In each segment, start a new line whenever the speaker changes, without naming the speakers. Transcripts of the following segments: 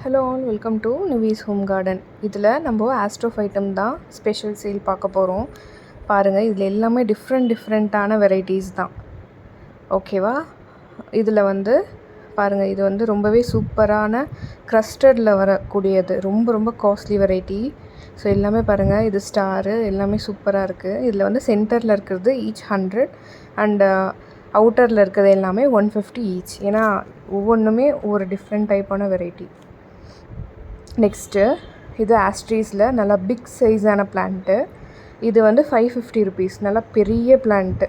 Hello all, welcome to நிவிஸ் home garden. இதில் நம்ம ஆஸ்ட்ரோஃபைட்டம் தான் ஸ்பெஷல் சேல் பார்க்க போகிறோம். பாருங்கள், இதில் எல்லாமே டிஃப்ரெண்ட்டான வெரைட்டிஸ் தான். ஓகேவா? இதில் பாருங்கள், இது ரொம்பவே சூப்பரான க்ரஸ்டடில் வரக்கூடியது. ரொம்ப காஸ்ட்லி வெரைட்டி. ஸோ எல்லாமே பாருங்கள், இது ஸ்டாரு எல்லாமே சூப்பராக இருக்குது. இதில் சென்டரில் இருக்கிறது ஈச் 100 அண்ட் அவுட்டரில் இருக்கிறது எல்லாமே 150 ஈச். ஏன்னா ஒவ்வொன்றுமே ஒரு டிஃப்ரெண்ட் டைப்பான வெரைட்டி. நெக்ஸ்ட்டு இது ஆஸ்ட்ரீஸில் நல்லா பிக் சைஸான பிளான்ட்டு. இது 550 ருபீஸ். நல்லா பெரிய பிளான்ட்டு,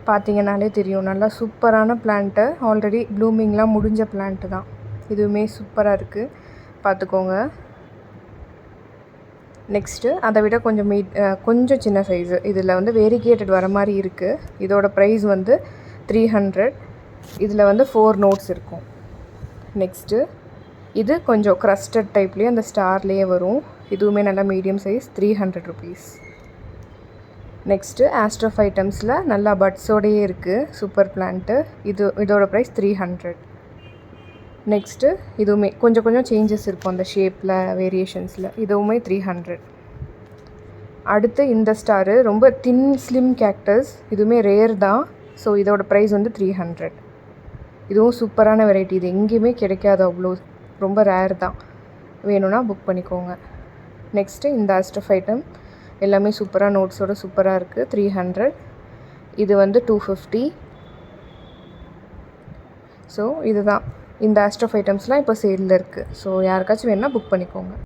பார்த்திங்கனாலே தெரியும். நல்லா சூப்பரான பிளான்ட்டு. ஆல்ரெடி ப்ளூமிங்லாம் முடிஞ்ச பிளான்ட்டு தான். இதுவுமே சூப்பராக இருக்குது, பார்த்துக்கோங்க. நெக்ஸ்ட்டு அதை விட கொஞ்சம் சின்ன சைஸு. இதில் வேரிகேட்டட் வர மாதிரி இருக்குது. இதோட ப்ரைஸ் 300. இதில் 4 நோட்ஸ் இருக்கும். நெக்ஸ்ட்டு இது கொஞ்சம் க்ரஸ்டட் டைப்லேயே அந்த ஸ்டார்லேயே வரும். இதுவுமே நல்லா மீடியம் சைஸ், 300 ருபீஸ். நெக்ஸ்ட்டு ஆஸ்ட்ரோஃபைட்டம்ஸில் நல்லா பட்ஸோடையே இருக்குது, சூப்பர் பிளான்ட்டு. இதோட ப்ரைஸ் 300. நெக்ஸ்ட்டு இதுவுமே கொஞ்சம் சேஞ்சஸ் இருக்கும் அந்த ஷேப்பில், வேரியேஷன்ஸில். இதுவுமே 300. அடுத்து இந்த ஸ்டாரு ரொம்ப தின் ஸ்லிம் கேக்டஸ். இதுவுமே ரேர் தான். ஸோ இதோட ப்ரைஸ் 300. இதுவும் சூப்பரான வெரைட்டி. இது எங்கேயுமே கிடைக்காது, அவ்வளோ ரொம்ப ரேர் தான். வேணும்னா புக் பண்ணிக்கோங்க. நெக்ஸ்ட்டு இந்த ஆஸ்ட்ரோஃபைட்டம் எல்லாமே சூப்பராக நோட்ஸோடு சூப்பராக இருக்குது, 300. இது 250. ஸோ இதுதான், இந்த ஆஸ்ட்ரோஃபைட்டம்ஸ்லாம் இப்போ சேலில் இருக்குது. ஸோ யாருக்காச்சும் வேணும்னா புக் பண்ணிக்கோங்க.